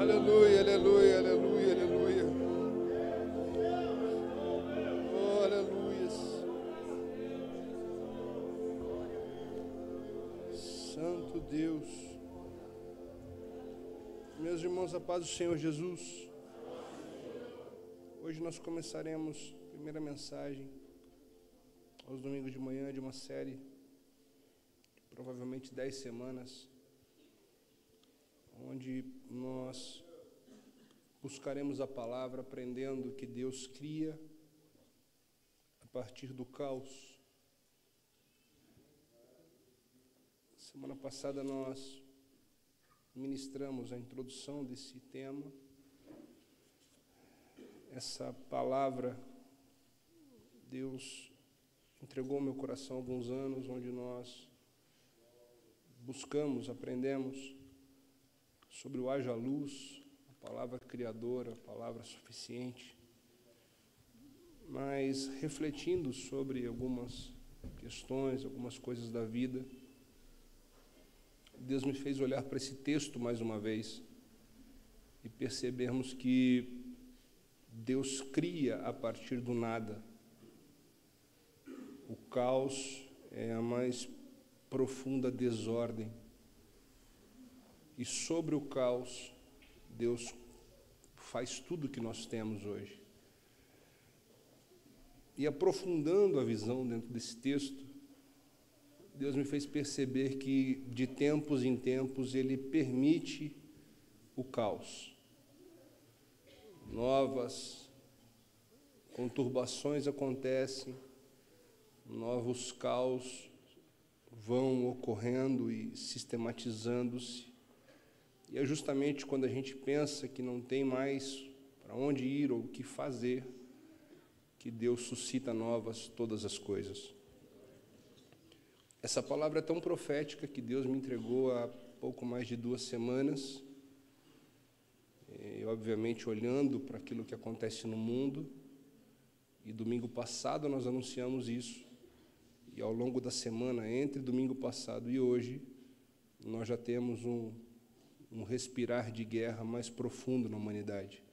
Aleluia, aleluia, aleluia, aleluia. Oh, aleluia. Santo Deus. Meus irmãos, a paz do Senhor Jesus. Hoje nós começaremos a primeira mensagem aos domingos de manhã de uma série de provavelmente 10 semanas, onde nós buscaremos a palavra aprendendo que Deus cria a partir do caos. Semana passada nós ministramos a introdução desse tema. Essa palavra Deus entregou ao meu coração há alguns anos, onde nós buscamos, aprendemos sobre o haja luz, a palavra criadora, a palavra suficiente, mas refletindo sobre algumas questões, algumas coisas da vida, Deus me fez olhar para esse texto mais uma vez e percebermos que Deus cria a partir do nada. O caos é a mais profunda desordem. E sobre o caos, Deus faz tudo o que nós temos hoje. E aprofundando a visão dentro desse texto, Deus me fez perceber que, de tempos em tempos, Ele permite o caos. Novas conturbações acontecem, novos caos vão ocorrendo e sistematizando-se. E é justamente quando a gente pensa que não tem mais para onde ir ou o que fazer, que Deus suscita novas todas as coisas. Essa palavra é tão profética que Deus me entregou há pouco mais de 2 semanas. E, obviamente, olhando para aquilo que acontece no mundo. E domingo passado nós anunciamos isso. E ao longo da semana, entre domingo passado e hoje, nós já temos um respirar de guerra mais profundo na humanidade.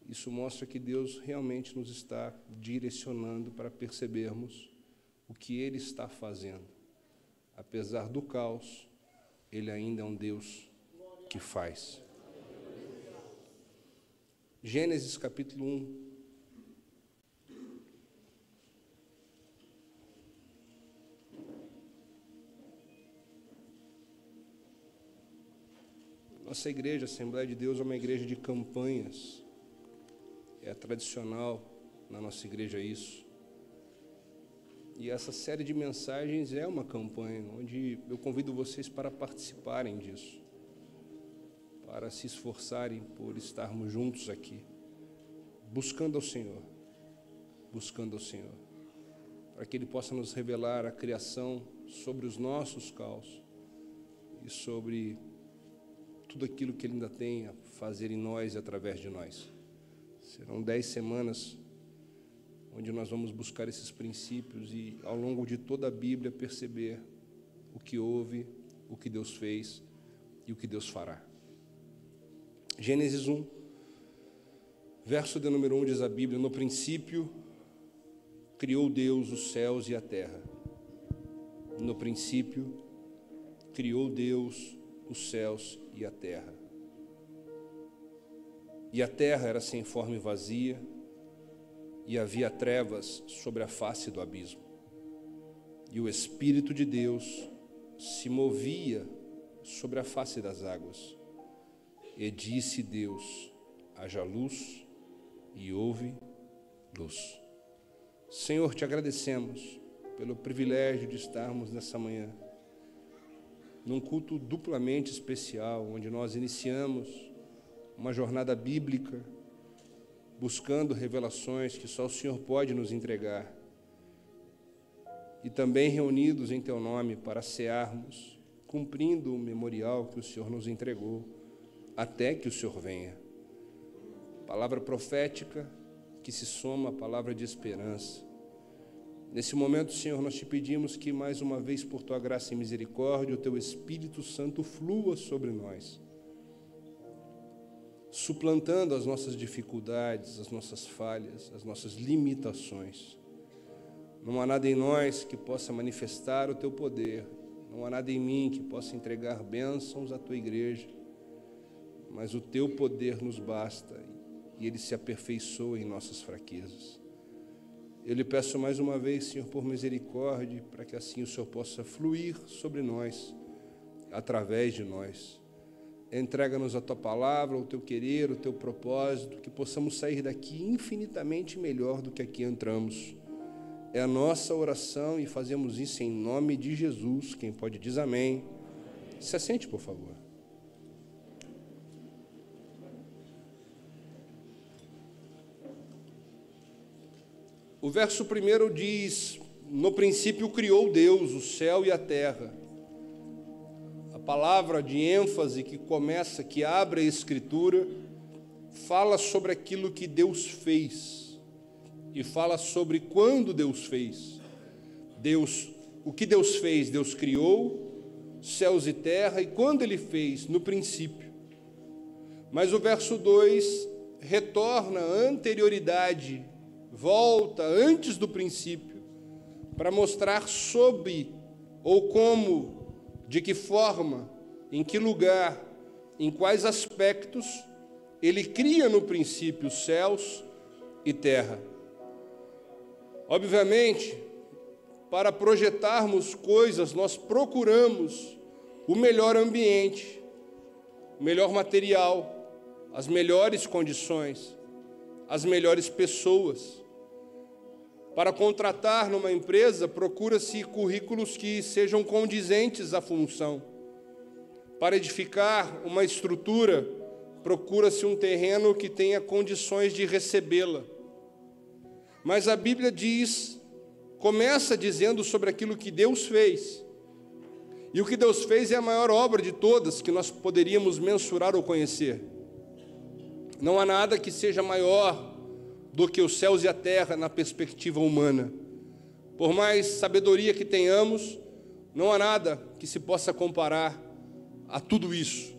Isso mostra que Deus realmente nos está direcionando para percebermos o que Ele está fazendo. Apesar do caos, Ele ainda é um Deus que faz. Gênesis capítulo 1. Nossa igreja, Assembleia de Deus, é uma igreja de campanhas. É tradicional na nossa igreja isso. E essa série de mensagens é uma campanha, onde eu convido vocês para participarem disso, para se esforçarem por estarmos juntos aqui, buscando ao Senhor, para que Ele possa nos revelar a criação sobre os nossos caos e sobre tudo aquilo que Ele ainda tem a fazer em nós e através de nós. Serão 10 semanas onde nós vamos buscar esses princípios e, ao longo de toda a Bíblia, perceber o que houve, o que Deus fez e o que Deus fará. Gênesis 1, verso de número 1 diz a Bíblia: no princípio criou Deus os céus e a terra. No princípio criou Deus os céus e a terra. E a terra era sem forma e vazia, e havia trevas sobre a face do abismo. E o Espírito de Deus se movia sobre a face das águas. E disse Deus: haja luz, e houve luz. Senhor, te agradecemos pelo privilégio de estarmos nessa manhã, num culto duplamente especial, onde nós iniciamos uma jornada bíblica, buscando revelações que só o Senhor pode nos entregar, e também reunidos em Teu nome para cearmos, cumprindo o memorial que o Senhor nos entregou, até que o Senhor venha. Palavra profética que se soma à palavra de esperança. Nesse momento, Senhor, nós te pedimos que mais uma vez, por Tua graça e misericórdia, o Teu Espírito Santo flua sobre nós, suplantando as nossas dificuldades, as nossas falhas, as nossas limitações. Não há nada em nós que possa manifestar o teu poder, não há nada em mim que possa entregar bênçãos à tua igreja, mas o teu poder nos basta e ele se aperfeiçoa em nossas fraquezas. Eu lhe peço mais uma vez, Senhor, por misericórdia, para que assim o Senhor possa fluir sobre nós, através de nós. Entrega-nos a tua palavra, o teu querer, o teu propósito, que possamos sair daqui infinitamente melhor do que aqui entramos. É a nossa oração e fazemos isso em nome de Jesus. Quem pode diz amém. Se assente, por favor. O verso 1 diz: no princípio criou Deus o céu e a terra. A palavra de ênfase que abre a Escritura, fala sobre aquilo que Deus fez e fala sobre quando Deus fez. O que Deus fez? Deus criou céus e terra, e quando Ele fez? No princípio. Mas o verso 2 retorna à anterioridade, volta antes do princípio, para mostrar sobre, ou como, de que forma, em que lugar, em quais aspectos Ele cria no princípio céus e terra. Obviamente, para projetarmos coisas, nós procuramos o melhor ambiente, o melhor material, as melhores condições, as melhores pessoas. Para contratar numa empresa, procura-se currículos que sejam condizentes à função. Para edificar uma estrutura, procura-se um terreno que tenha condições de recebê-la. Mas a Bíblia começa dizendo sobre aquilo que Deus fez. E o que Deus fez é a maior obra de todas que nós poderíamos mensurar ou conhecer. Não há nada que seja maior do que os céus e a terra na perspectiva humana. Por mais sabedoria que tenhamos, não há nada que se possa comparar a tudo isso.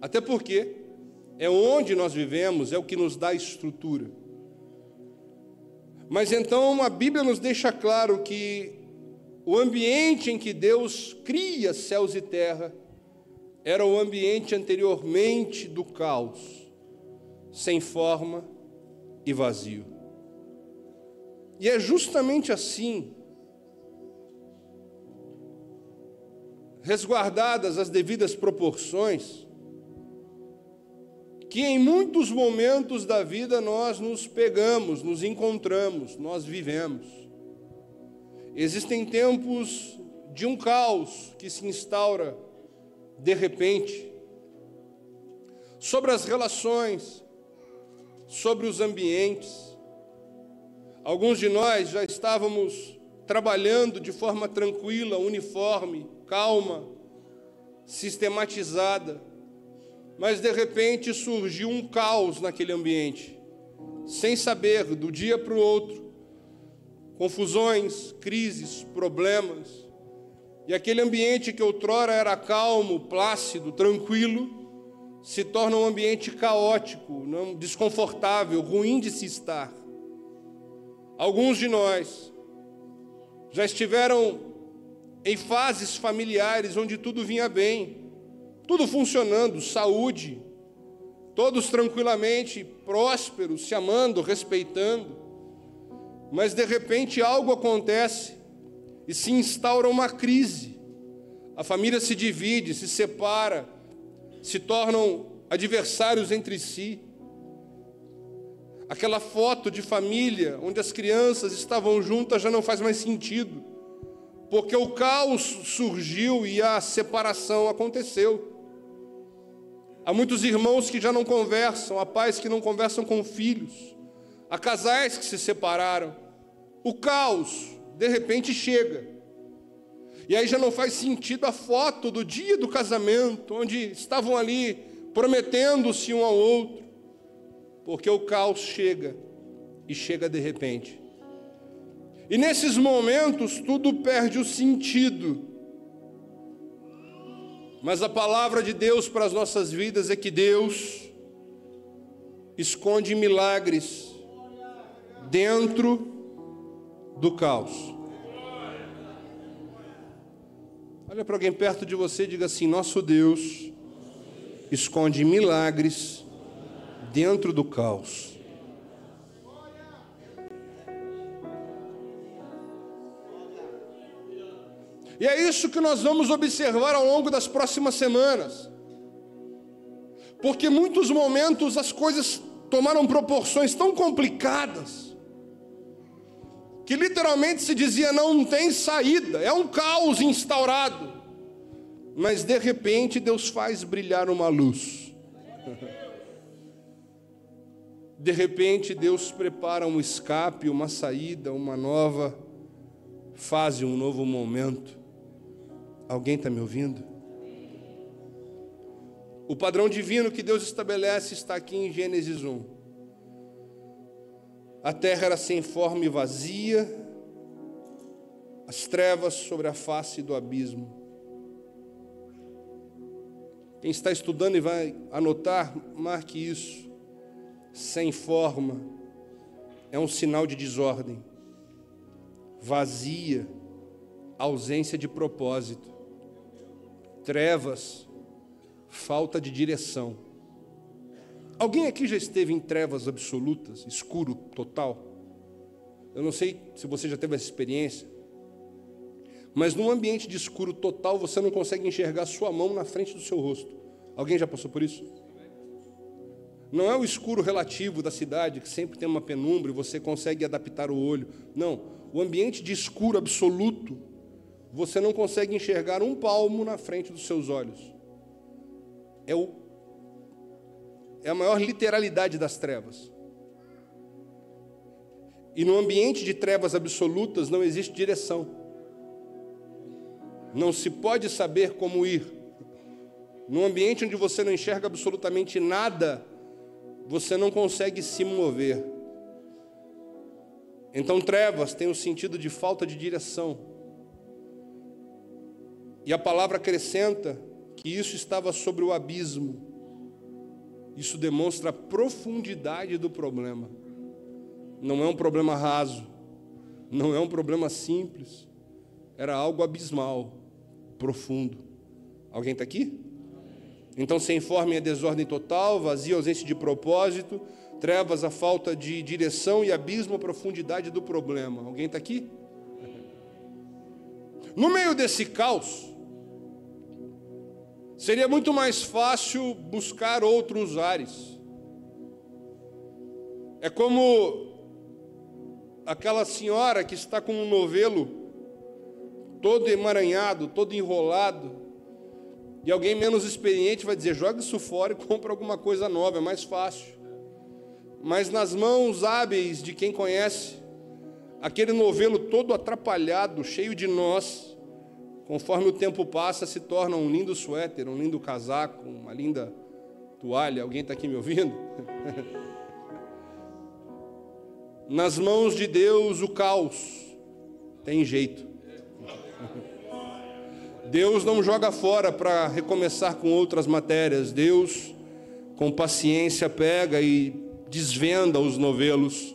Até porque é onde nós vivemos, é o que nos dá estrutura. Mas então a Bíblia nos deixa claro que o ambiente em que Deus cria céus e terra era o ambiente anteriormente do caos, sem forma e vazio. E é justamente assim, resguardadas as devidas proporções, que em muitos momentos da vida nós nos pegamos, nos encontramos, nós vivemos. Existem tempos de um caos que se instaura de repente sobre as relações, sobre os ambientes. Alguns de nós já estávamos trabalhando de forma tranquila, uniforme, calma, sistematizada, mas de repente surgiu um caos naquele ambiente, sem saber, do dia para o outro, confusões, crises, problemas, e aquele ambiente que outrora era calmo, plácido, tranquilo, se torna um ambiente caótico, desconfortável, ruim de se estar. Alguns de nós já estiveram em fases familiares onde tudo vinha bem, tudo funcionando, saúde, todos tranquilamente prósperos, se amando, respeitando, mas de repente algo acontece e se instaura uma crise. A família se divide, se separa, se tornam adversários entre si. Aquela foto de família onde as crianças estavam juntas já não faz mais sentido, porque o caos surgiu e a separação aconteceu. Há muitos irmãos que já não conversam, há pais que não conversam com filhos, há casais que se separaram. O caos, de repente, chega. E aí já não faz sentido a foto do dia do casamento, onde estavam ali prometendo-se um ao outro, porque o caos chega, e chega de repente. E nesses momentos tudo perde o sentido. Mas a palavra de Deus para as nossas vidas é que Deus esconde milagres dentro do caos. Olha para alguém perto de você e diga assim: nosso Deus esconde milagres dentro do caos. E é isso que nós vamos observar ao longo das próximas semanas. Porque em muitos momentos as coisas tomaram proporções tão complicadas, que literalmente se dizia não tem saída, é um caos instaurado. Mas de repente Deus faz brilhar uma luz. De repente Deus prepara um escape, uma saída, uma nova fase, um novo momento. Alguém está me ouvindo? O padrão divino que Deus estabelece está aqui em Gênesis 1. A terra era sem forma e vazia, as trevas sobre a face do abismo. Quem está estudando e vai anotar, marque isso. Sem forma é um sinal de desordem. Vazia, ausência de propósito. Trevas, falta de direção. Alguém aqui já esteve em trevas absolutas, escuro total? Eu não sei se você já teve essa experiência, mas num ambiente de escuro total, você não consegue enxergar sua mão na frente do seu rosto. Alguém já passou por isso? Não é o escuro relativo da cidade, que sempre tem uma penumbra e você consegue adaptar o olho. Não, o ambiente de escuro absoluto, você não consegue enxergar um palmo na frente dos seus olhos. É a maior literalidade das trevas. E no ambiente de trevas absolutas não existe direção. Não se pode saber como ir. Num ambiente onde você não enxerga absolutamente nada, você não consegue se mover. Então trevas tem o sentido de falta de direção. E a palavra acrescenta que isso estava sobre o abismo. Isso demonstra a profundidade do problema. Não é um problema raso, não é um problema simples. Era algo abismal, profundo. Alguém está aqui? Então, sem forma é desordem total, vazio, ausência de propósito, trevas, a falta de direção e abismo, a profundidade do problema. Alguém está aqui? No meio desse caos, seria muito mais fácil buscar outros ares. É como aquela senhora que está com um novelo todo emaranhado, todo enrolado, e alguém menos experiente vai dizer, joga isso fora e compra alguma coisa nova, é mais fácil. Mas nas mãos hábeis de quem conhece, aquele novelo todo atrapalhado, cheio de nós, conforme o tempo passa, se torna um lindo suéter, um lindo casaco, uma linda toalha. Alguém está aqui me ouvindo? Nas mãos de Deus, o caos tem jeito. Deus não joga fora para recomeçar com outras matérias. Deus, com paciência, pega e desvenda os novelos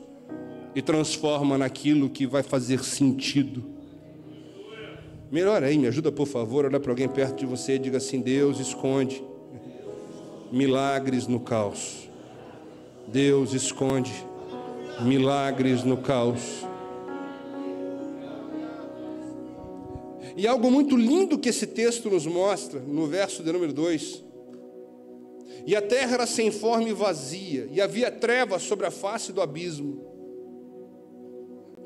e transforma naquilo que vai fazer sentido. Melhor aí, me ajuda por favor, olha para alguém perto de você e diga assim: Deus esconde milagres no caos. Deus esconde milagres no caos. E algo muito lindo que esse texto nos mostra, no verso de número 2. E a terra era sem forma e vazia, e havia trevas sobre a face do abismo.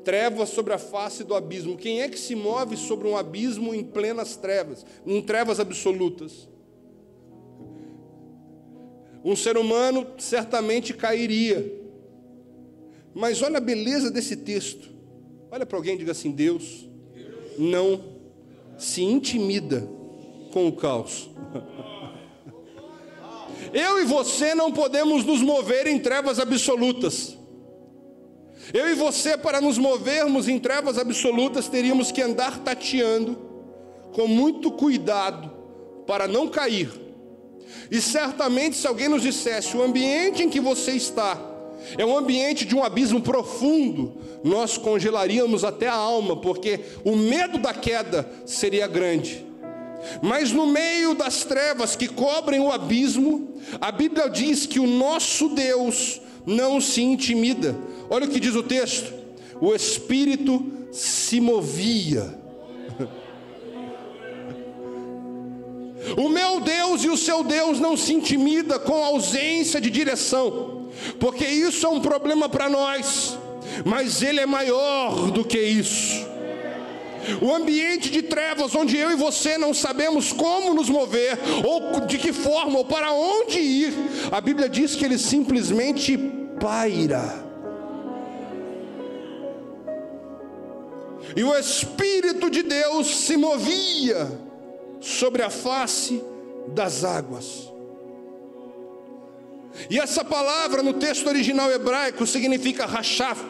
Trevas sobre a face do abismo. Quem é que se move sobre um abismo em plenas trevas, em trevas absolutas? Um ser humano certamente cairia. Mas olha a beleza desse texto. Olha para alguém e diga assim: Deus não se intimida com o caos. Eu e você não podemos nos mover em trevas absolutas. Eu e você, para nos movermos em trevas absolutas, teríamos que andar tateando, com muito cuidado, para não cair. E certamente, se alguém nos dissesse: o ambiente em que você está é um ambiente de um abismo profundo, nós congelaríamos até a alma, porque o medo da queda seria grande. Mas no meio das trevas que cobrem o abismo, a Bíblia diz que o nosso Deus não se intimida. Olha o que diz o texto: o Espírito se movia. O meu Deus e o seu Deus não se intimida com a ausência de direção, porque isso é um problema para nós, mas Ele é maior do que isso. O ambiente de trevas, onde eu e você não sabemos como nos mover, ou de que forma, ou para onde ir, a Bíblia diz que Ele simplesmente paira. E o Espírito de Deus se movia sobre a face das águas. E essa palavra no texto original hebraico significa rachaf,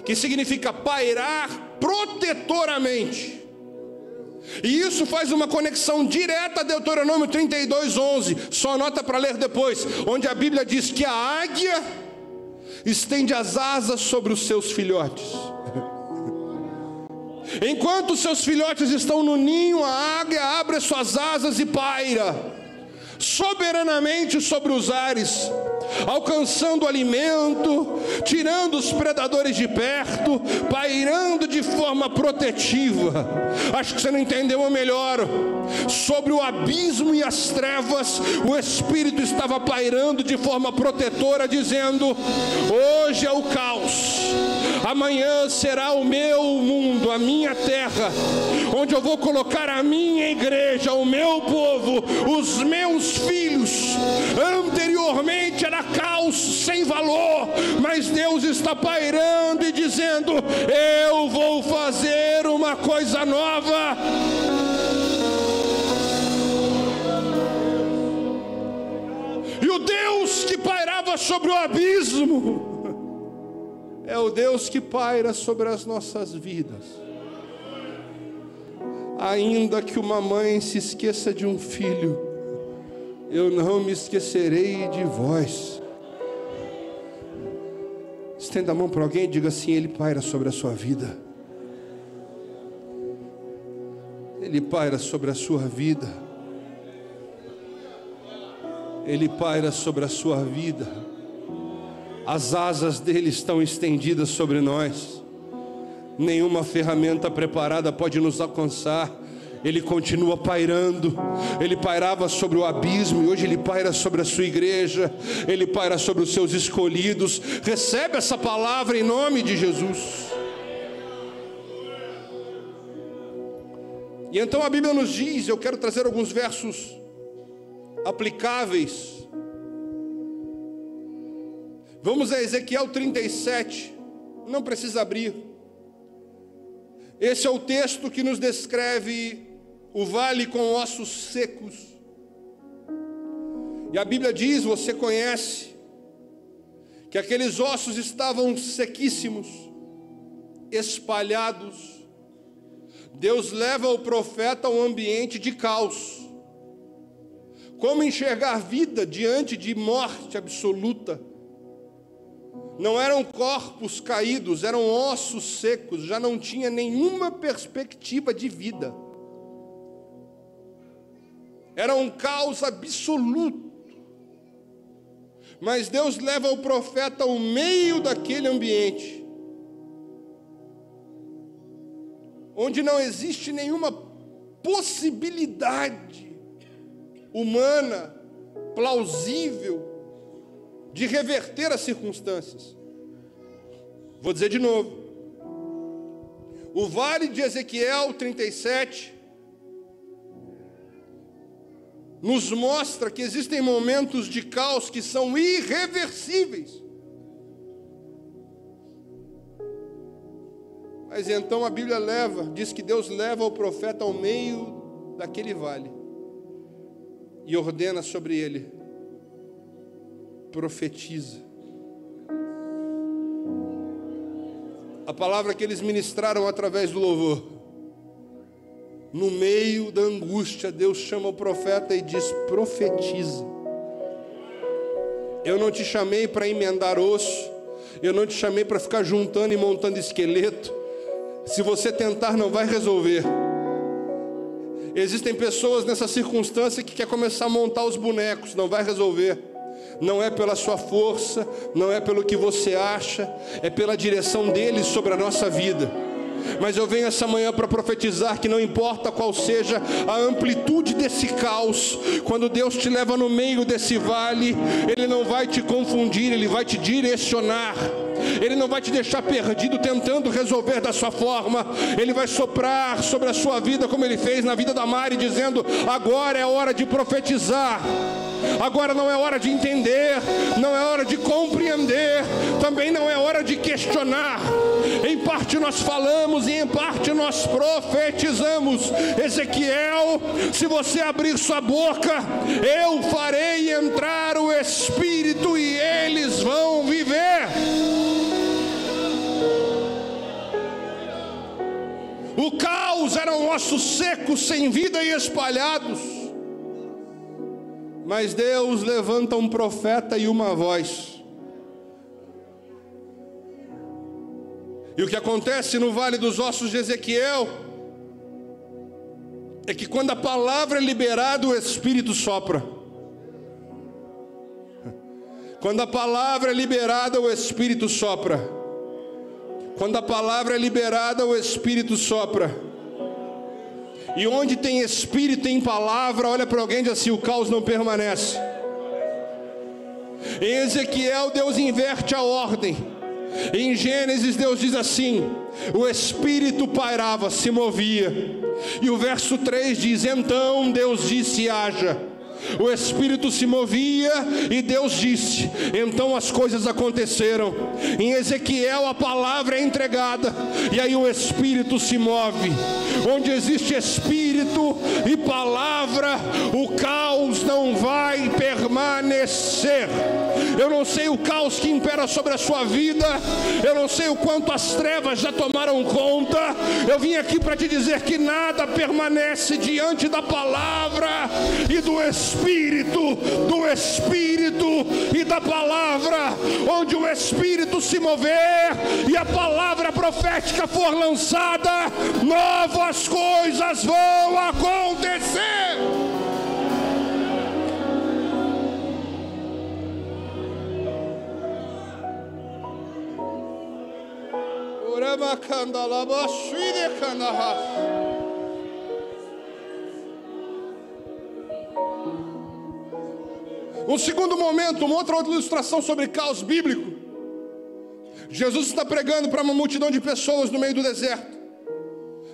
que significa pairar protetoramente. E isso faz uma conexão direta a Deuteronômio 32:11. Só anota para ler depois, onde a Bíblia diz que a águia estende as asas sobre os seus filhotes. Enquanto os seus filhotes estão no ninho, a águia abre as suas asas e paira soberanamente sobre os ares, alcançando alimento, tirando os predadores de perto, pairando de forma protetiva. Acho que você não entendeu ou melhor. Sobre o abismo e as trevas, o Espírito estava pairando de forma protetora, dizendo: hoje é o caos, amanhã será o meu mundo, a minha terra, onde eu vou colocar a minha igreja, o meu povo, os meus filhos. Anteriormente era caos sem valor, mas Deus está pairando e dizendo: eu vou fazer uma coisa nova. E o Deus que pairava sobre o abismo é o Deus que paira sobre as nossas vidas. Ainda que uma mãe se esqueça de um filho, eu não me esquecerei de vós. Estenda a mão para alguém e diga assim: Ele paira sobre a sua vida. Ele paira sobre a sua vida. Ele paira sobre a sua vida. As asas dele estão estendidas sobre nós. Nenhuma ferramenta preparada pode nos alcançar. Ele continua pairando. Ele pairava sobre o abismo e hoje ele paira sobre a sua igreja. Ele paira sobre os seus escolhidos. Recebe essa palavra em nome de Jesus. E então a Bíblia nos diz, eu quero trazer alguns versos aplicáveis. Vamos a Ezequiel 37. Não precisa abrir. Esse é o texto que nos descreve o vale com ossos secos. E a Bíblia diz, você conhece, que aqueles ossos estavam sequíssimos, espalhados. Deus leva o profeta a um ambiente de caos. Como enxergar vida diante de morte absoluta? Não eram corpos caídos, eram ossos secos, já não tinha nenhuma perspectiva de vida. Era um caos absoluto. Mas Deus leva o profeta ao meio daquele ambiente, onde não existe nenhuma possibilidade humana, plausível, de reverter as circunstâncias. Vou dizer de novo. O vale de Ezequiel 37 nos mostra que existem momentos de caos que são irreversíveis. Mas então a Bíblia diz que Deus leva o profeta ao meio daquele vale e ordena sobre ele: profetiza. A palavra que eles ministraram através do louvor no meio da angústia, Deus chama o profeta e diz: profetiza. Eu não te chamei para emendar osso, eu não te chamei para ficar juntando e montando esqueleto. Se você tentar, não vai resolver. Existem pessoas nessa circunstância que quer começar a montar os bonecos, não vai resolver. Não é pela sua força, não é pelo que você acha, é pela direção dele sobre a nossa vida. Mas eu venho essa manhã para profetizar que não importa qual seja a amplitude desse caos, quando Deus te leva no meio desse vale, Ele não vai te confundir, Ele vai te direcionar. Ele não vai te deixar perdido tentando resolver da sua forma. Ele vai soprar sobre a sua vida como Ele fez na vida da Mari, dizendo: agora é hora de profetizar. Agora não é hora de entender, não é hora de compreender, também não é hora de questionar. Em parte nós falamos e em parte nós profetizamos. Ezequiel, se você abrir sua boca, eu farei entrar o Espírito e eles vão viver. O caos eram ossos secos, sem vida e espalhados. Mas Deus levanta um profeta e uma voz. E o que acontece no Vale dos Ossos de Ezequiel é que quando a palavra é liberada, o Espírito sopra. Quando a palavra é liberada, o Espírito sopra. Quando a palavra é liberada, o Espírito sopra. E onde tem Espírito em palavra, olha para alguém e diz assim: o caos não permanece. Em Ezequiel, Deus inverte a ordem. Em Gênesis, Deus diz assim: o Espírito pairava, se movia. E o verso 3 diz: então Deus disse: haja. O Espírito se movia e Deus disse, então as coisas aconteceram. Em Ezequiel a palavra é entregada e aí o Espírito se move. Onde existe Espírito e palavra, o caos não vai permanecer. Eu não sei o caos que impera sobre a sua vida, eu não sei o quanto as trevas já tomaram conta. Eu vim aqui para te dizer que nada permanece diante da palavra e do Espírito e da palavra. Onde o Espírito se mover e a palavra profética for lançada, novas coisas vão acontecer. Um segundo momento, uma outra ilustração sobre caos bíblico. Jesus está pregando para uma multidão de pessoas no meio do deserto.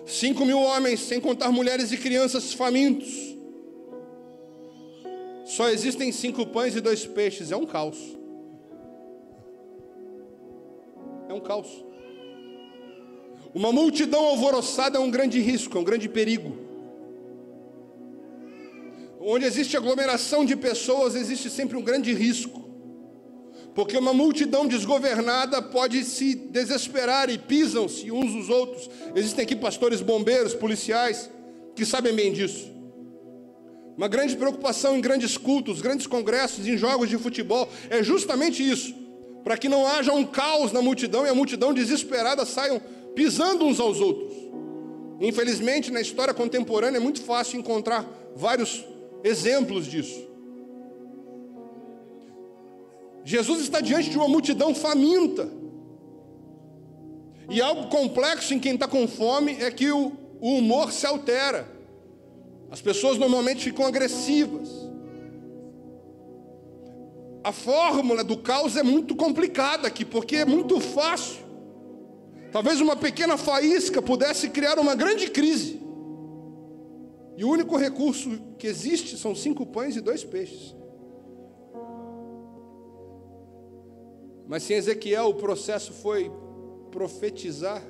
5.000 homens, sem contar mulheres e crianças famintos. Só existem 5 pães e 2 peixes. É um caos. É um caos. Uma multidão alvoroçada é um grande risco, é um grande perigo. Onde existe aglomeração de pessoas, existe sempre um grande risco. Porque uma multidão desgovernada pode se desesperar e pisam-se uns os outros. Existem aqui pastores, bombeiros, policiais, que sabem bem disso. Uma grande preocupação em grandes cultos, grandes congressos, em jogos de futebol, é justamente isso. Para que não haja um caos na multidão e a multidão desesperada saiam pisando uns aos outros. Infelizmente, na história contemporânea é muito fácil encontrar vários exemplos disso. Jesus está diante de uma multidão faminta. E algo complexo em quem está com fome é que o humor se altera. As pessoas normalmente ficam agressivas. A fórmula do caos é muito complicada aqui, porque é muito fácil. Talvez uma pequena faísca pudesse criar uma grande crise. E o único recurso que existe são 5 pães e 2 peixes. Mas se em Ezequiel o processo foi profetizar,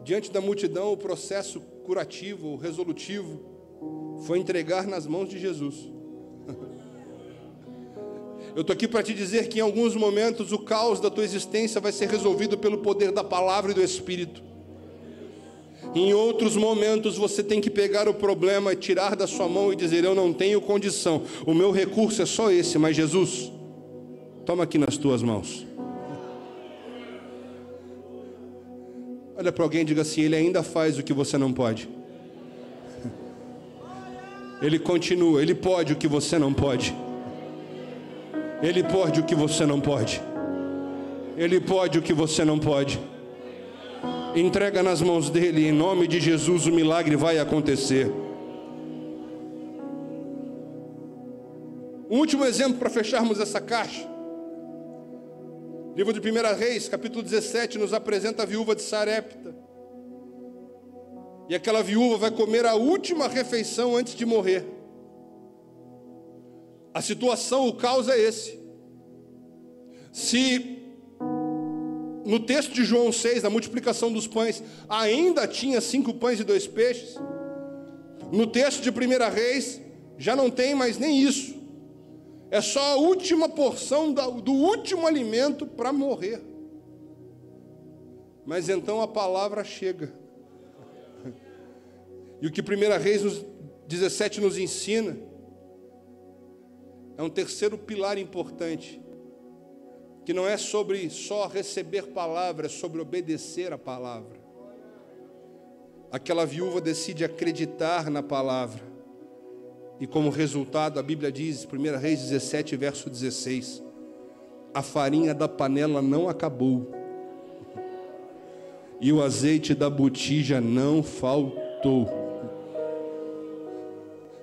diante da multidão o processo curativo, resolutivo, foi entregar nas mãos de Jesus. Eu estou aqui para te dizer que em alguns momentos o caos da tua existência vai ser resolvido pelo poder da palavra e do Espírito. Em outros momentos você tem que pegar o problema e tirar da sua mão e dizer: eu não tenho condição, o meu recurso é só esse, mas Jesus, toma aqui nas tuas mãos. Olha para alguém e diga assim: Ele ainda faz o que você não pode. Ele continua, Ele pode o que você não pode. Ele pode o que você não pode. Ele pode o que você não pode. Entrega nas mãos dele, em nome de Jesus, o milagre vai acontecer. Um último exemplo para fecharmos essa caixa. Livro de 1 Reis, capítulo 17, nos apresenta a viúva de Sarepta. E aquela viúva vai comer a última refeição antes de morrer. A situação, o caos é esse. Se no texto de João 6, na multiplicação dos pães, ainda tinha 5 pães e 2 peixes, no texto de 1 Reis, já não tem mais nem isso. É só a última porção do último alimento para morrer. Mas então a palavra chega. E o que 1 Reis 17 nos ensina é um terceiro pilar importante, que não é sobre só receber palavra, é sobre obedecer a palavra. Aquela viúva decide acreditar na palavra, e como resultado, a Bíblia diz, 1 Reis 17, verso 16, a farinha da panela não acabou, e o azeite da botija não faltou.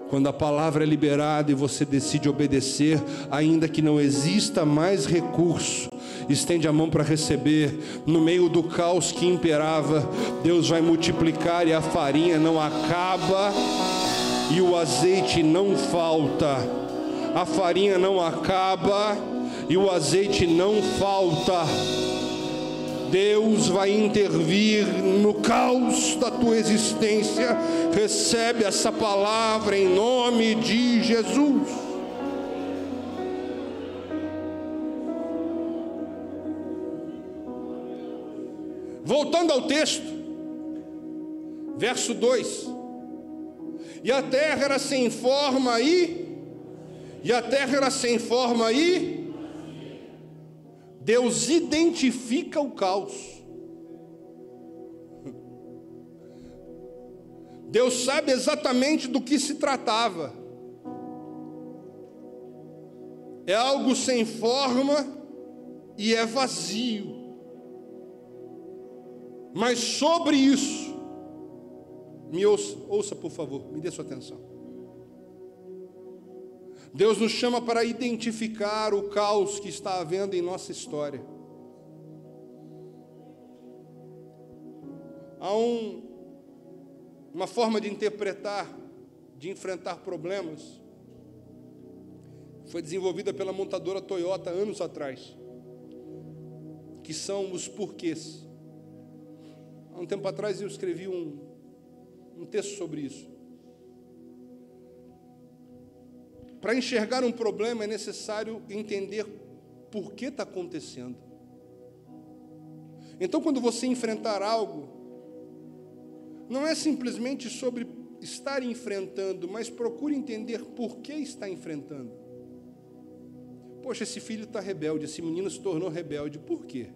Quando a palavra é liberada e você decide obedecer, ainda que não exista mais recurso, estende a mão para receber. No meio do caos que imperava, Deus vai multiplicar e a farinha não acaba e o azeite não falta. A farinha não acaba e o azeite não falta. Deus vai intervir no caos da tua existência. Recebe essa palavra em nome de Jesus. Voltando ao texto, verso 2: e a terra era sem forma e a terra era sem forma e Deus identifica o caos. Deus sabe exatamente do que se tratava. É algo sem forma e é vazio. Mas sobre isso, me ouça por favor, me dê sua atenção. Deus nos chama para identificar o caos que está havendo em nossa história. Há uma forma de interpretar, de enfrentar problemas, foi desenvolvida pela montadora Toyota anos atrás, que são os porquês. Há um tempo atrás eu escrevi um texto sobre isso. Para enxergar um problema é necessário entender por que está acontecendo. Então, quando você enfrentar algo, não é simplesmente sobre estar enfrentando, mas procure entender por que está enfrentando. Poxa, esse filho está rebelde, esse menino se tornou rebelde, por quê?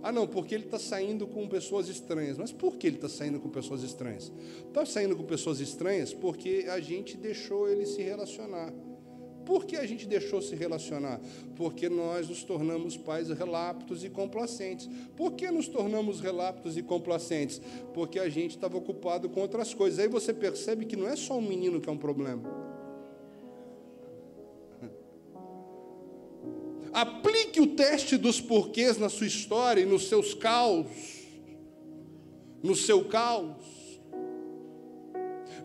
Ah não, porque ele está saindo com pessoas estranhas. Mas por que ele está saindo com pessoas estranhas? Está saindo com pessoas estranhas porque a gente deixou ele se relacionar. Por que a gente deixou se relacionar? Porque nós nos tornamos pais relaptos e complacentes. Por que nos tornamos relaptos e complacentes? Porque a gente estava ocupado com outras coisas. Aí você percebe que não é só um menino que é um problema. Aplique o teste dos porquês na sua história e nos seus caos, no seu caos,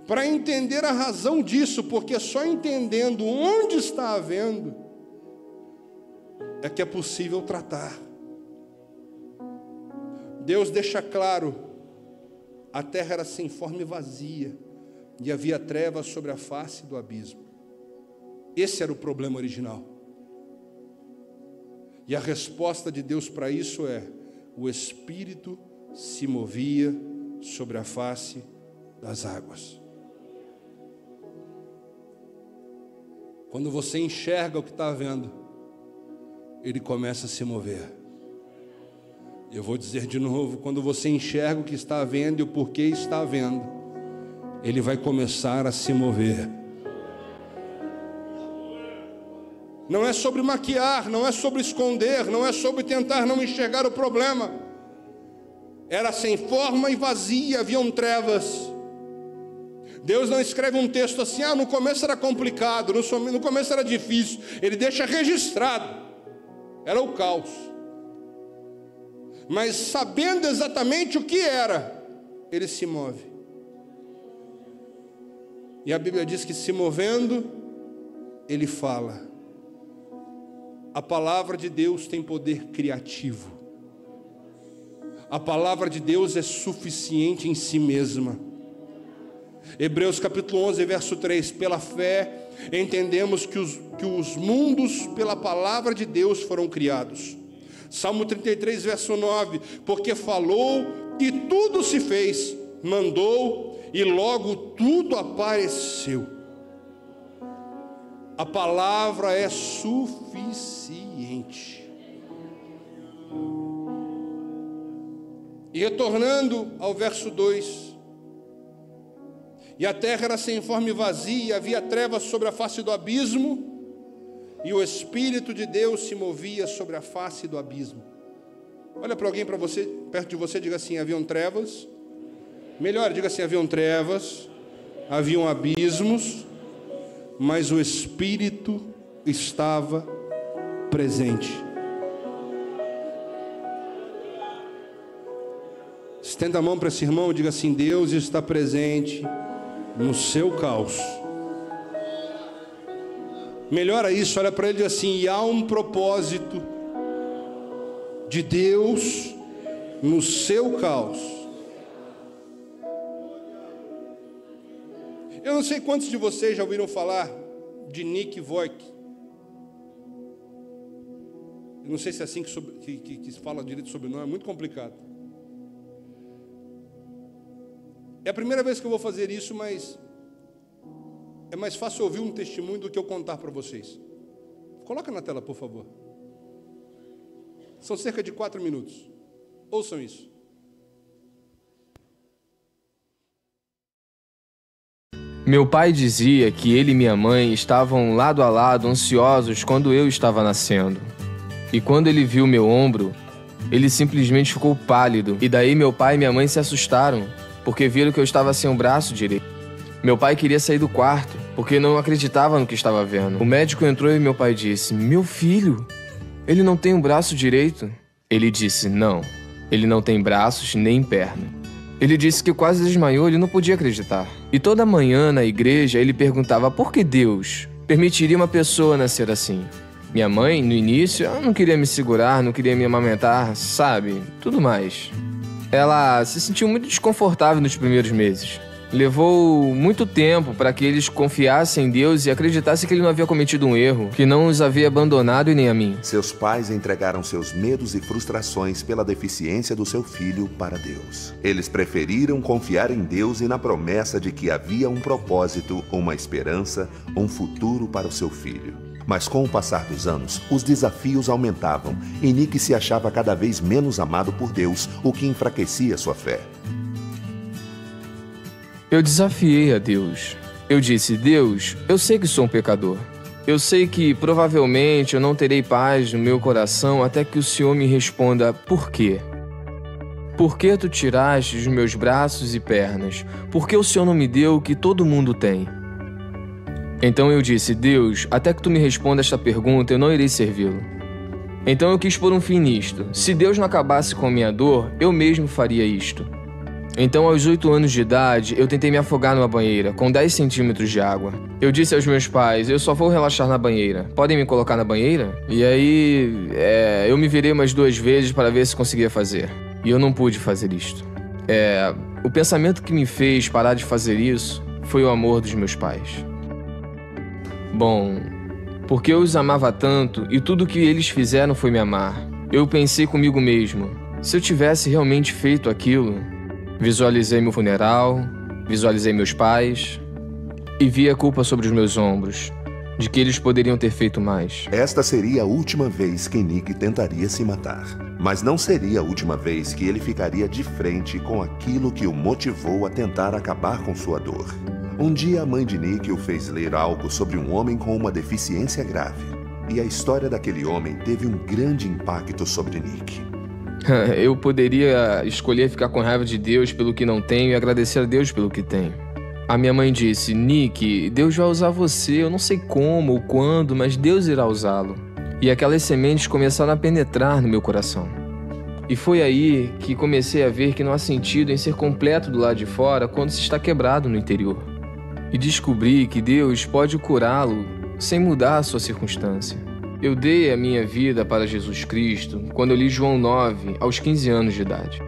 para entender a razão disso, porque só entendendo onde está havendo é que é possível tratar. Deus deixa claro: a terra era sem forma e vazia, e havia trevas sobre a face do abismo. Esse era o problema original. E a resposta de Deus para isso é: o Espírito se movia sobre a face das águas. Quando você enxerga o que está vendo, ele começa a se mover. Eu vou dizer de novo, quando você enxerga o que está vendo e o porquê está vendo, ele vai começar a se mover. Não é sobre maquiar, não é sobre esconder, não é sobre tentar não enxergar o problema. Era sem forma e vazia, haviam trevas. Deus não escreve um texto assim, no começo era complicado, no começo era difícil. Ele deixa registrado, era o caos. Mas sabendo exatamente o que era, ele se move. E a Bíblia diz que se movendo, ele fala. A palavra de Deus tem poder criativo. A palavra de Deus é suficiente em si mesma. Hebreus capítulo 11, verso 3. Pela fé, entendemos que os mundos pela palavra de Deus foram criados. Salmo 33, verso 9. Porque falou e tudo se fez, mandou e logo tudo apareceu. A palavra é suficiente. E retornando ao verso 2. E a terra era sem forma e vazia, havia trevas sobre a face do abismo, e o Espírito de Deus se movia sobre a face do abismo. Olha para alguém, para você, perto de você, diga assim: haviam trevas. Melhor, diga assim: haviam trevas, haviam abismos, mas o Espírito estava presente. Estenda a mão para esse irmão e diga assim: Deus está presente no seu caos. Melhora isso, olha para ele e diz assim: e há um propósito de Deus no seu caos. Eu não sei quantos de vocês já ouviram falar de Nick Voigt. Eu não sei se é assim que se fala direito sobre o nome, é muito complicado. É a primeira vez que eu vou fazer isso, mas é mais fácil ouvir um testemunho do que eu contar para vocês. Coloca na tela, por favor. São cerca de 4 minutos. Ouçam isso. Meu pai dizia que ele e minha mãe estavam lado a lado, ansiosos quando eu estava nascendo. E quando ele viu meu ombro, ele simplesmente ficou pálido. E daí meu pai e minha mãe se assustaram, porque viram que eu estava sem o braço direito. Meu pai queria sair do quarto, porque não acreditava no que estava vendo. O médico entrou e meu pai disse: meu filho, ele não tem um braço direito. Ele disse: não, ele não tem braços nem perna. Ele disse que quase desmaiou, ele não podia acreditar. E toda manhã na igreja ele perguntava por que Deus permitiria uma pessoa nascer assim. Minha mãe, no início, ela não queria me segurar, não queria me amamentar, sabe, tudo mais. Ela se sentiu muito desconfortável nos primeiros meses. Levou muito tempo para que eles confiassem em Deus e acreditassem que ele não havia cometido um erro, que não os havia abandonado e nem a mim. Seus pais entregaram seus medos e frustrações pela deficiência do seu filho para Deus. Eles preferiram confiar em Deus e na promessa de que havia um propósito, uma esperança, um futuro para o seu filho. Mas com o passar dos anos, os desafios aumentavam e Nick se achava cada vez menos amado por Deus, o que enfraquecia sua fé. Eu desafiei a Deus. Eu disse: Deus, eu sei que sou um pecador. Eu sei que provavelmente eu não terei paz no meu coração até que o Senhor me responda por quê. Por que tu tiraste os meus braços e pernas? Por que o Senhor não me deu o que todo mundo tem? Então eu disse: Deus, até que tu me responda esta pergunta, eu não irei servi-lo. Então eu quis pôr um fim nisto. Se Deus não acabasse com a minha dor, eu mesmo faria isto. Então, aos 8 anos de idade, eu tentei me afogar numa banheira, com 10 centímetros de água. Eu disse aos meus pais: eu só vou relaxar na banheira. Podem me colocar na banheira? E aí, eu me virei umas 2 vezes para ver se conseguia fazer. E eu não pude fazer isto. O pensamento que me fez parar de fazer isso foi o amor dos meus pais. Bom, porque eu os amava tanto e tudo o que eles fizeram foi me amar. Eu pensei comigo mesmo: se eu tivesse realmente feito aquilo, Visualizei meu funeral, visualizei meus pais e vi a culpa sobre os meus ombros, de que eles poderiam ter feito mais. Esta seria a última vez que Nick tentaria se matar. Mas não seria a última vez que ele ficaria de frente com aquilo que o motivou a tentar acabar com sua dor. Um dia a mãe de Nick o fez ler algo sobre um homem com uma deficiência grave. E a história daquele homem teve um grande impacto sobre Nick. Eu poderia escolher ficar com raiva de Deus pelo que não tenho e agradecer a Deus pelo que tenho. A minha mãe disse: Nick, Deus vai usar você, eu não sei como ou quando, mas Deus irá usá-lo. E aquelas sementes começaram a penetrar no meu coração. E foi aí que comecei a ver que não há sentido em ser completo do lado de fora quando se está quebrado no interior. E descobri que Deus pode curá-lo sem mudar a sua circunstância. Eu dei a minha vida para Jesus Cristo quando eu li João 9, aos 15 anos de idade.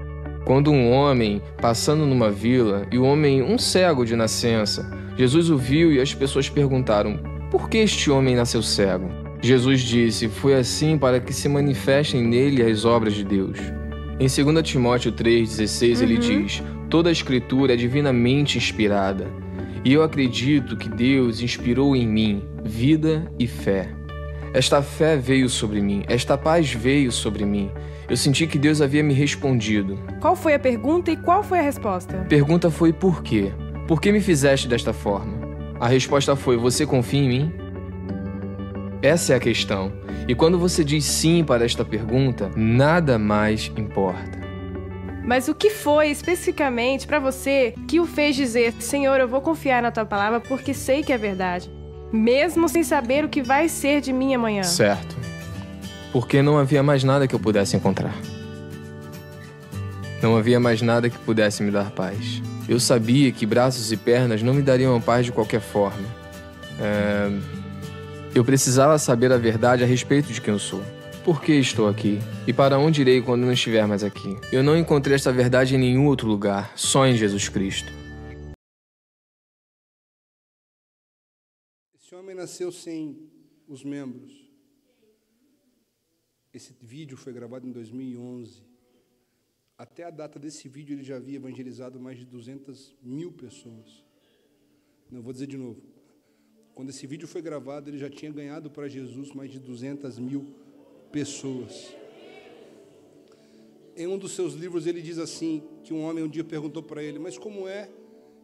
Quando um homem, passando numa vila, e o homem, um cego de nascença, Jesus o viu e as pessoas perguntaram: por que este homem nasceu cego? Jesus disse: foi assim para que se manifestem nele as obras de Deus. Em 2 Timóteo 3,16 ele diz: toda a escritura é divinamente inspirada, e eu acredito que Deus inspirou em mim vida e fé. Esta fé veio sobre mim, esta paz veio sobre mim. Eu senti que Deus havia me respondido. Qual foi a pergunta e qual foi a resposta? A pergunta foi: por quê? Por que me fizeste desta forma? A resposta foi: você confia em mim? Essa é a questão. E quando você diz sim para esta pergunta, nada mais importa. Mas o que foi especificamente para você que o fez dizer: Senhor, eu vou confiar na tua palavra porque sei que é verdade, mesmo sem saber o que vai ser de mim amanhã? Certo. Porque não havia mais nada que eu pudesse encontrar. Não havia mais nada que pudesse me dar paz. Eu sabia que braços e pernas não me dariam a paz de qualquer forma. Eu precisava saber a verdade a respeito de quem eu sou. Por que estou aqui? E para onde irei quando não estiver mais aqui? Eu não encontrei esta verdade em nenhum outro lugar, só em Jesus Cristo. Esse homem nasceu sem os membros. Esse vídeo foi gravado em 2011. Até a data desse vídeo ele já havia evangelizado mais de 200 mil pessoas. Não, vou dizer de novo. Quando esse vídeo foi gravado, ele já tinha ganhado para Jesus mais de 200 mil pessoas. Em um dos seus livros ele diz assim, que um homem um dia perguntou para ele: mas como é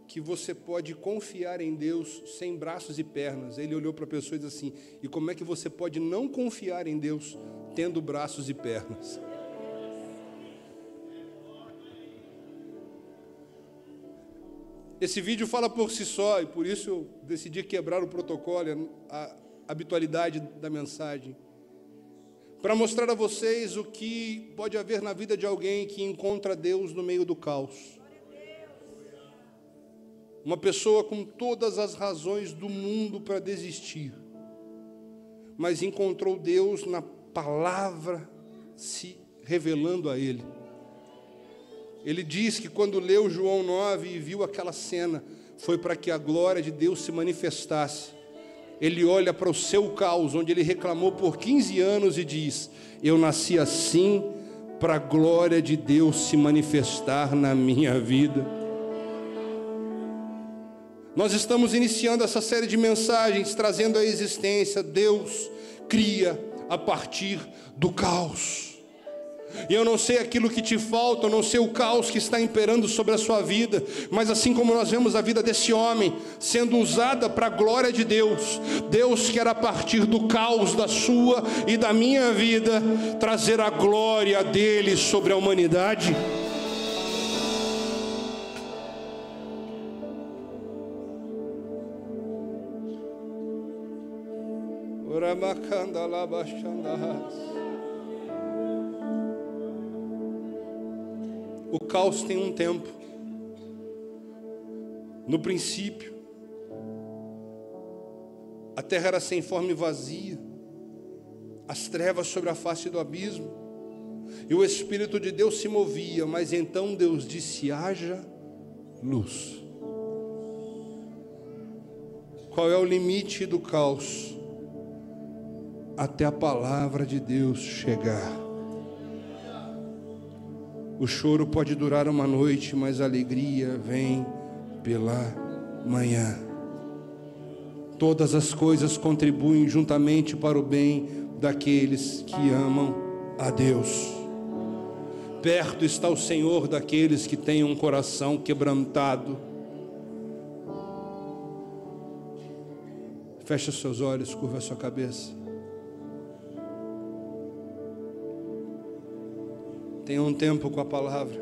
que você pode confiar em Deus sem braços e pernas? Ele olhou para a pessoa e disse assim: e como é que você pode não confiar em Deus tendo braços e pernas? Esse vídeo fala por si só, e por isso eu decidi quebrar o protocolo, a habitualidade da mensagem, para mostrar a vocês o que pode haver na vida de alguém que encontra Deus no meio do caos. Uma pessoa com todas as razões do mundo para desistir, mas encontrou Deus na palavra se revelando a ele. Ele diz que quando leu João 9 e viu aquela cena, foi para que a glória de Deus se manifestasse. Ele olha para o seu caos, onde ele reclamou por 15 anos e diz: eu nasci assim para a glória de Deus se manifestar na minha vida. Nós estamos iniciando essa série de mensagens, trazendo à existência: Deus cria a partir do caos. E eu não sei aquilo que te falta, eu não sei o caos que está imperando sobre a sua vida, mas assim como nós vemos a vida desse homem sendo usada para a glória de Deus, Deus quer a partir do caos da sua e da minha vida trazer a glória dele sobre a humanidade. O caos tem um tempo. No princípio, a terra era sem forma e vazia, as trevas sobre a face do abismo, e o Espírito de Deus se movia, mas então Deus disse: haja luz. Qual é o limite do caos? Até a palavra de Deus chegar. O choro pode durar uma noite, mas a alegria vem pela manhã. Todas as coisas contribuem juntamente para o bem daqueles que amam a Deus. Perto está o Senhor daqueles que têm um coração quebrantado. Feche os seus olhos, curva a sua cabeça. Tenha um tempo com a palavra.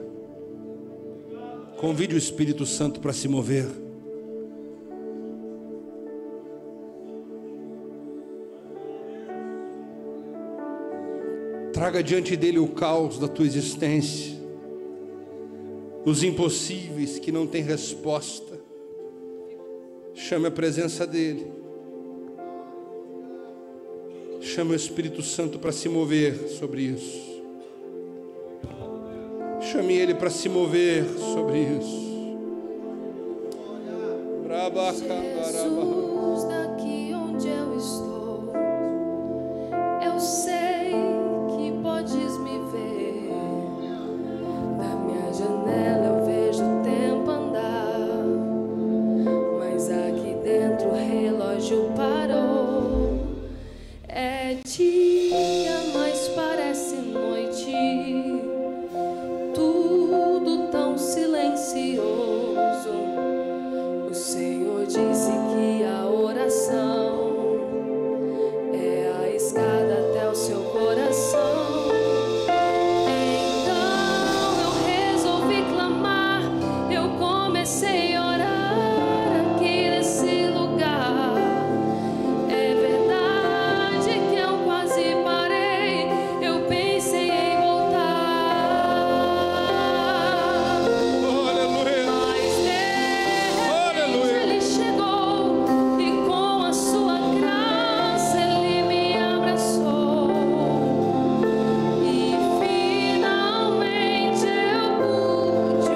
Convide o Espírito Santo para se mover. Traga diante dele o caos da tua existência, os impossíveis que não têm resposta. Chame a presença dele. Chame o Espírito Santo para se mover sobre isso. Chame ele para se mover sobre isso. Jesus, daqui onde eu estou, eu sei que podes me ver. Da minha janela eu vejo o tempo andar, mas aqui dentro o relógio parou. É dia, mas parece noite. Tudo tão silencioso. O Senhor disse que a oração é a escada até o seu coração. Então eu resolvi clamar, eu comecei a orar aqui nesse lugar. É verdade que eu quase parei, eu pensei em voltar. Aleluia. Mas ele chegou e com a sua graça ele me abraçou. E finalmente eu pude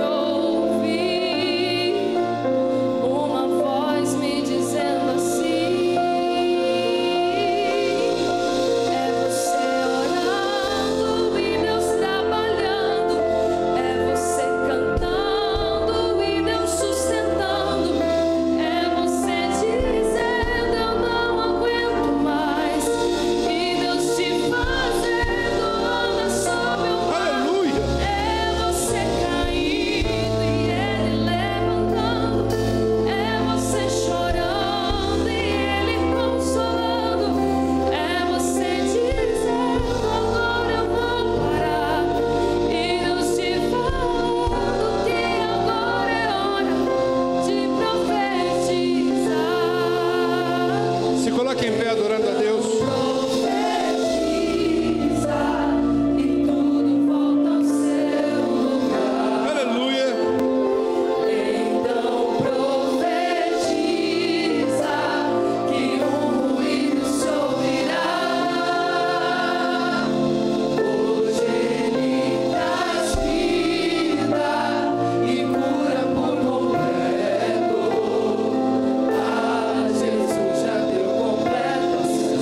ouvir uma voz me dizendo assim: é você orando e Deus trabalhando, é você cantando e Deus sustentando, é você dizendo eu não aguento mais e Deus te fazendo andar sobre o mar. Aleluia. É você caindo e Ele levantando, é você chorando e Ele consolando, é você dizendo agora eu vou parar e Deus te falando que agora é hora de profetizar. Se coloque em pé adorando a Deus. Profetiza e tudo volta ao seu lugar. Aleluia. Então profetiza que ruído se ouvirá. Hoje Ele traz vida e cura por completo. Jesus já deu completo acesso.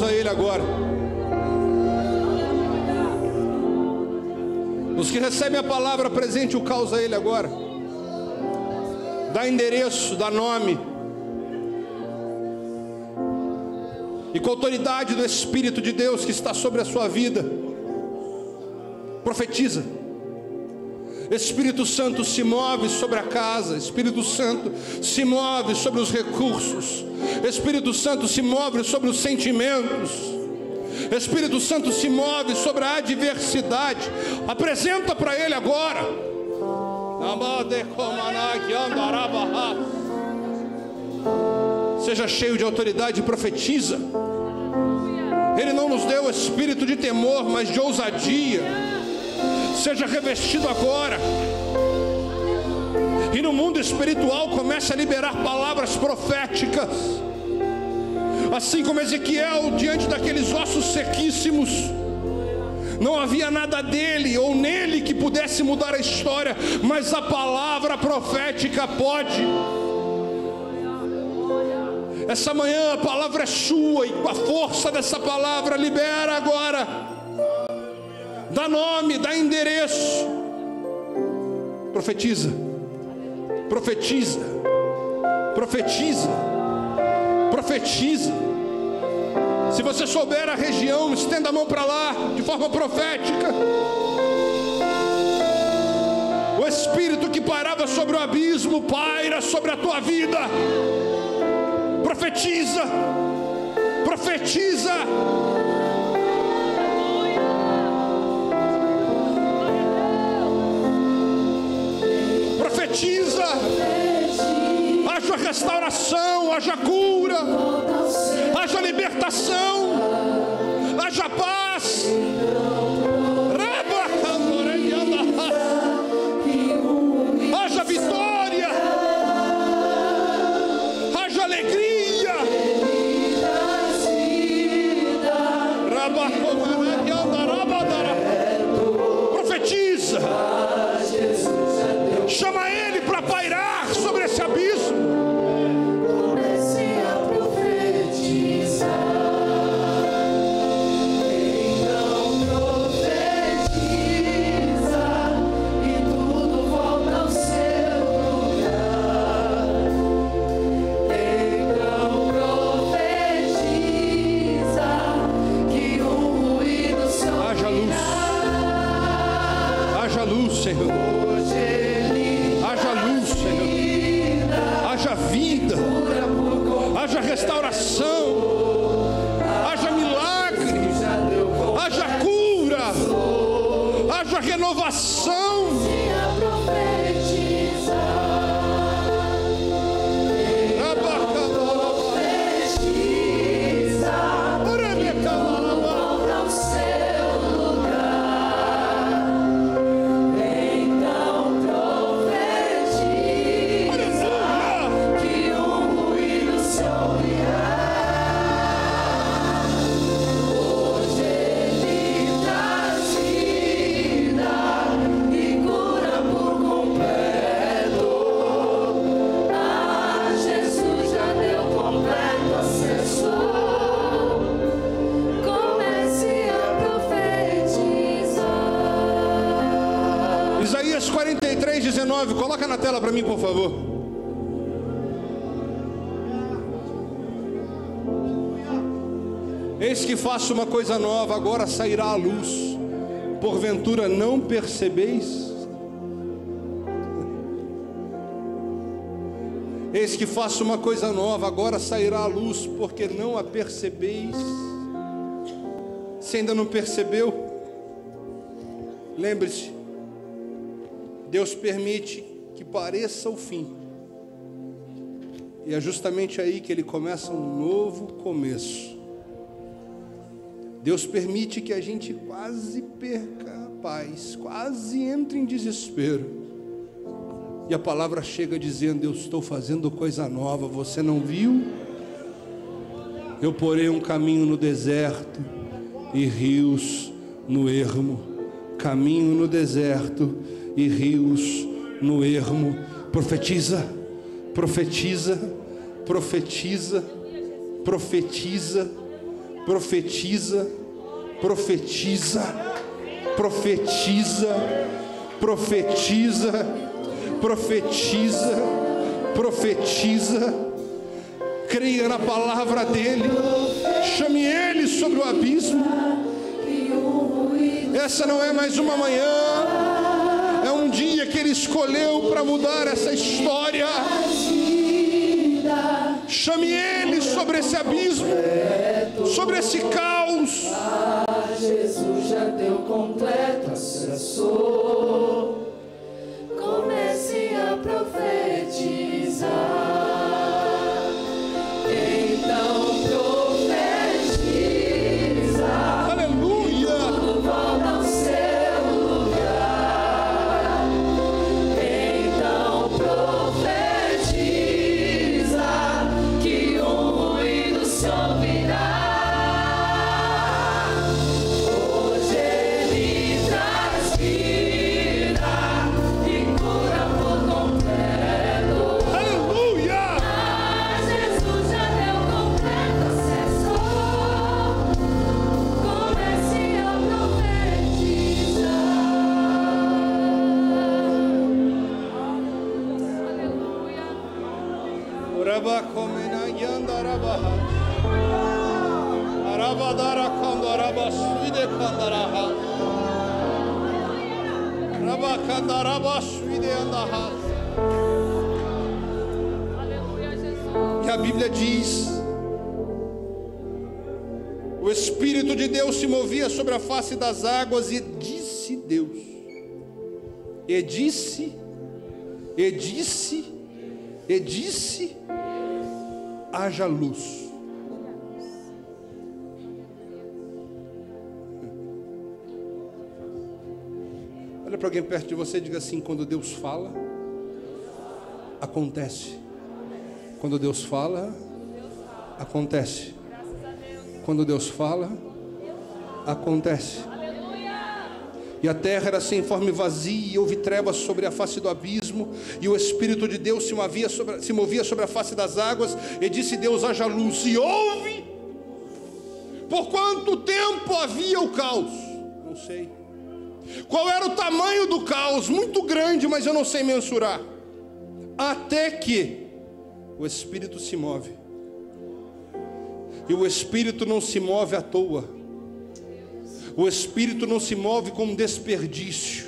caos a Ele agora. Os que recebem a palavra, apresente o caos a Ele agora. Dá endereço, dá nome. E com a autoridade do Espírito de Deus que está sobre a sua vida, profetiza. Espírito Santo se move sobre a casa. Espírito Santo se move sobre os recursos. Espírito Santo se move sobre os sentimentos. Espírito Santo se move sobre a adversidade. Apresenta para Ele agora. Seja cheio de autoridade e profetiza. Ele não nos deu espírito de temor, mas de ousadia. Seja revestido agora. E no mundo espiritual comece a liberar palavras proféticas. Assim como Ezequiel, diante daqueles ossos sequíssimos, não havia nada dele ou nele que pudesse mudar a história, mas a palavra profética pode. Essa manhã a palavra é sua, e com a força dessa palavra libera agora. Dá nome, dá endereço. Profetiza. Profetiza. Profetiza. Profetiza. Se você souber a região, estenda a mão para lá, de forma profética. O Espírito que pairava sobre o abismo, paira sobre a tua vida. Profetiza. Profetiza. Profetiza. Haja restauração, haja cura, haja libertação, haja paz. Haja vitória, haja alegria. Profetiza. Chama Ele para pairar sobre esse abismo. Senhor, haja luz, Senhor, haja vida, haja restauração, haja milagre, haja cura, haja renovação. Isaías 43:19, coloca na tela para mim, por favor. Eis que faço uma coisa nova, agora sairá a luz. Porventura não percebeis? Eis que faço uma coisa nova, agora sairá a luz, porque não a percebeis? Se ainda não percebeu, lembre-se, Deus permite que pareça o fim, e é justamente aí que Ele começa um novo começo. Deus permite que a gente quase perca a paz, quase entre em desespero, e a palavra chega dizendo: eu estou fazendo coisa nova, você não viu? Eu porei um caminho no deserto e rios no ermo. Caminho no deserto e rios no ermo. Profetiza, profetiza, profetiza, profetiza, Profetiza, profetiza, profetiza, profetiza, profetiza, profetiza. Creia na palavra dele. Chame ele sobre o abismo. Essa não é mais uma manhã, é um dia que ele escolheu para mudar essa história. Chame ele sobre esse abismo, sobre esse caos. Jesus já deu completo acesso. Comece a profetizar. Então profetiza. Aleluia. Tudo volta ao seu lugar. Então profetiza que o ruído se ouvirá. Hoje ele traz vida e cura por completo. Aleluia. Jesus já deu completo acesso. Comece a profetizar. Uraba komena yanda rabaha. Arabadara kandaraba suide kandaraha. Raba kandaraba suide andaha. E a Bíblia diz: o Espírito de Deus se movia sobre a face das águas, e disse Deus, e disse, e disse, e disse: haja luz. Olha para alguém perto de você e diga assim: quando Deus fala, acontece. Quando Deus fala, acontece. Quando Deus fala, acontece. E a terra era sem forma e vazia, e houve trevas sobre a face do abismo, e o Espírito de Deus se movia sobre a face das águas, e disse Deus: haja luz, e houve. Por quanto tempo havia o caos? Não sei. Qual era o tamanho do caos? Muito grande, mas eu não sei mensurar. Até que o Espírito se move. E o Espírito não se move à toa. O Espírito não se move com desperdício.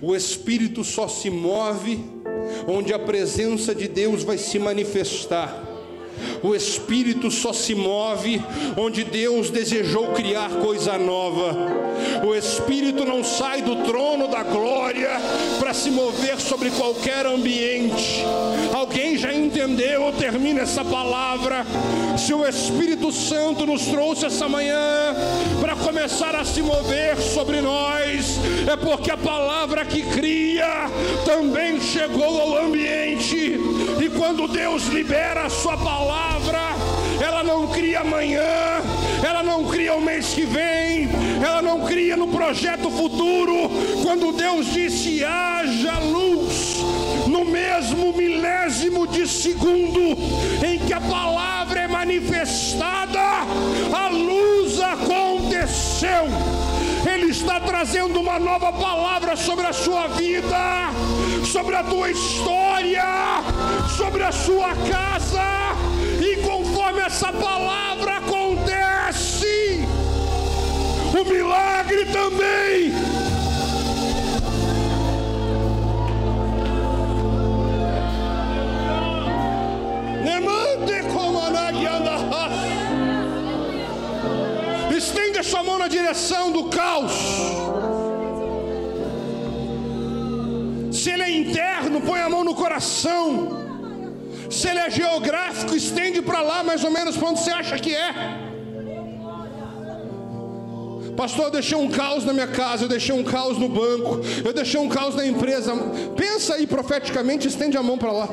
O Espírito só se move onde a presença de Deus vai se manifestar. O Espírito só se move onde Deus desejou criar coisa nova. O Espírito não sai do trono da glória para se mover sobre qualquer ambiente. Alguém já entendeu? Termina essa palavra. Se o Espírito Santo nos trouxe essa manhã para começar a se mover sobre nós, é porque a palavra que cria também chegou ao ambiente. E quando Deus libera a sua palavra, ela não cria amanhã, ela não cria o mês que vem, ela não cria no projeto futuro. Quando Deus disse haja luz, no mesmo milésimo de segundo em que a palavra é manifestada, a luz aconteceu. Ele está trazendo uma nova palavra sobre a sua vida, sobre a tua história, sobre a sua casa. E conforme essa palavra acontece, o milagre também. Estende a sua mão na direção do caos. Se ele é interno, põe a mão no coração. Se ele é geográfico, estende para lá, mais ou menos para onde você acha que é. Pastor, eu deixei um caos na minha casa, eu deixei um caos no banco, eu deixei um caos na empresa. Pensa aí profeticamente, estende a mão para lá.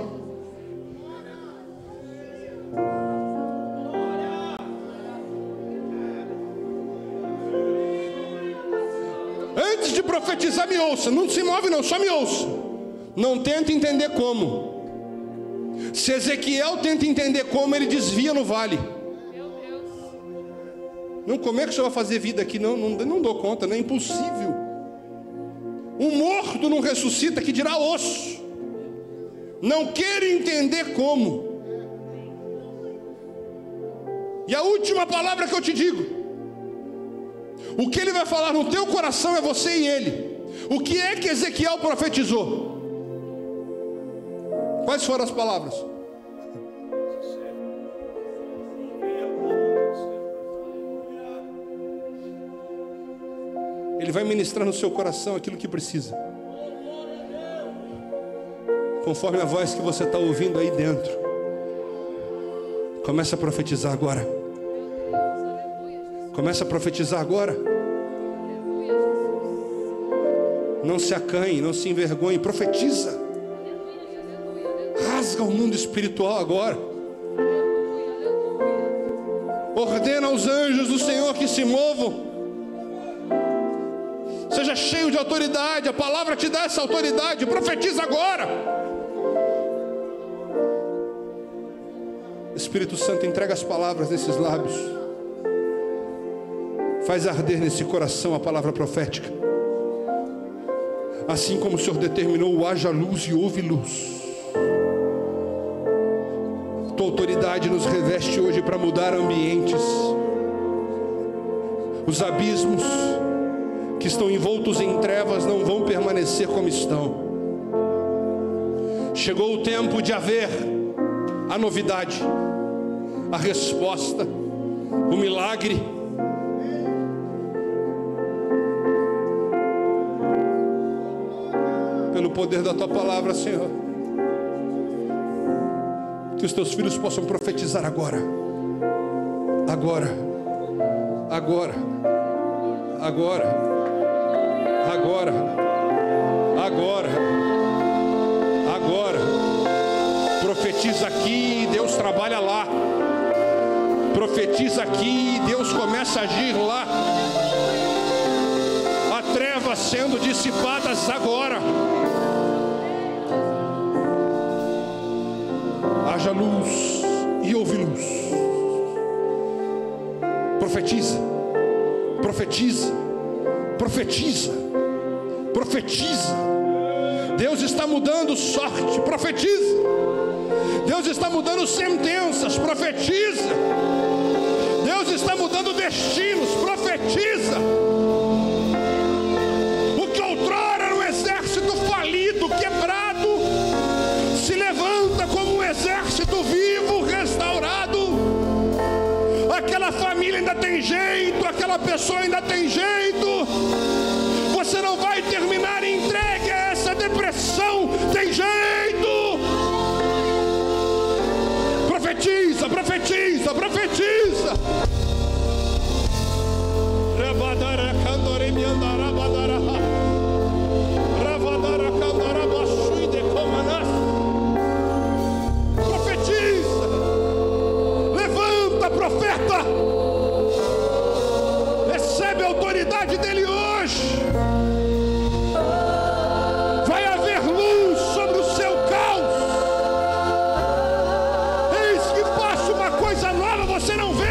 Antes de profetizar, me ouça. Não se move não, só me ouça. Não tenta entender como. Se Ezequiel tenta entender como, ele desvia no vale. Não, como é que o senhor vai fazer vida aqui? Não dou conta, não é impossível. Um morto não ressuscita, que dirá osso. Não quero entender como. E a última palavra que eu te digo: o que ele vai falar no teu coração é você e ele. O que é que Ezequiel profetizou? Quais foram as palavras? Ele vai ministrar no seu coração aquilo que precisa, conforme a voz que você está ouvindo aí dentro. Começa a profetizar agora. Começa a profetizar agora. Não se acanhe, não se envergonhe. Profetiza. Rasga o mundo espiritual agora. Ordena aos anjos do Senhor que se movam. Seja cheio de autoridade. A palavra te dá essa autoridade. Profetiza agora. Espírito Santo, entrega as palavras nesses lábios. Faz arder nesse coração a palavra profética. Assim como o Senhor determinou, haja luz e houve luz. Tua autoridade nos reveste hoje para mudar ambientes. Os abismos que estão envoltos em trevas não vão permanecer como estão. Chegou o tempo de haver a novidade, a resposta, o milagre. Pelo poder da tua palavra, Senhor, que os teus filhos possam profetizar agora. Agora. Agora. Agora. Agora, agora, agora. Profetiza aqui e Deus trabalha lá. Profetiza aqui e Deus começa a agir lá. Há trevas sendo dissipadas agora. Haja luz e houve luz. Profetiza, profetiza, profetiza. Profetiza. Deus está mudando sorte. Profetiza. Deus está mudando sentenças. Profetiza. Deus está mudando destinos. Profetiza. O que outrora era um exército falido, quebrado, se levanta como um exército vivo, restaurado. Aquela família ainda tem jeito, aquela pessoa ainda tem jeito. Você não vai terminar entregue a essa depressão. Tem jeito. Profetiza, profetiza, profetiza. Profetiza. Levanta, profeta. Recebe a autoridade dele hoje. Vai haver luz sobre o seu caos. Eis que faço uma coisa nova, você não vê.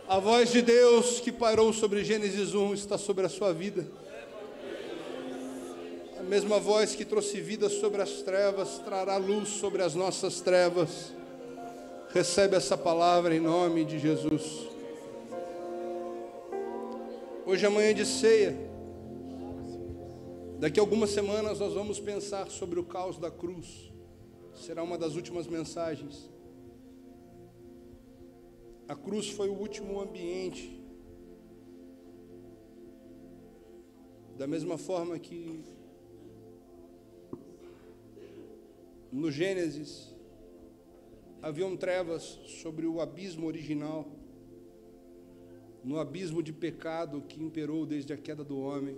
A voz de Deus que pairou sobre Gênesis 1 está sobre a sua vida. A mesma voz que trouxe vida sobre as trevas trará luz sobre as nossas trevas. Recebe essa palavra em nome de Jesus. Hoje é manhã de ceia. Daqui a algumas semanas nós vamos pensar sobre o caos da cruz. Será uma das últimas mensagens. A cruz foi o último ambiente. Da mesma forma que no Gênesis haviam trevas sobre o abismo original, no abismo de pecado que imperou desde a queda do homem,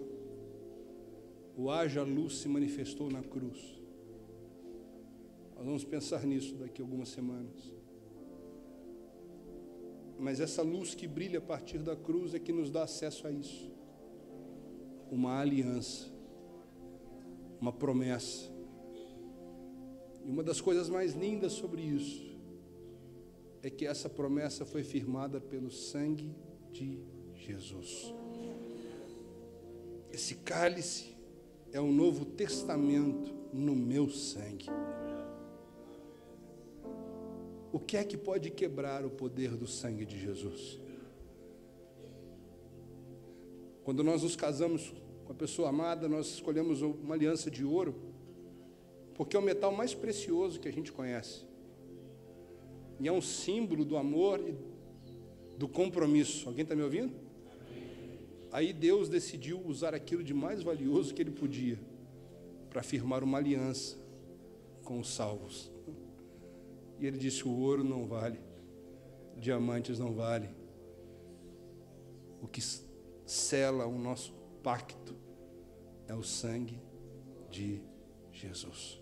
o haja luz se manifestou na cruz. Nós vamos pensar nisso daqui a algumas semanas. Mas essa luz que brilha a partir da cruz é que nos dá acesso a isso. Uma aliança, uma promessa. E uma das coisas mais lindas sobre isso é que essa promessa foi firmada pelo sangue de Jesus. Esse cálice é o Novo Testamento no meu sangue. O que é que pode quebrar o poder do sangue de Jesus? Quando nós nos casamos com a pessoa amada, nós escolhemos uma aliança de ouro, porque é o metal mais precioso que a gente conhece. E é um símbolo do amor e do compromisso. Alguém está me ouvindo? Aí Deus decidiu usar aquilo de mais valioso que Ele podia para firmar uma aliança com os salvos. E Ele disse: o ouro não vale, diamantes não valem. O que sela o nosso pacto é o sangue de Jesus.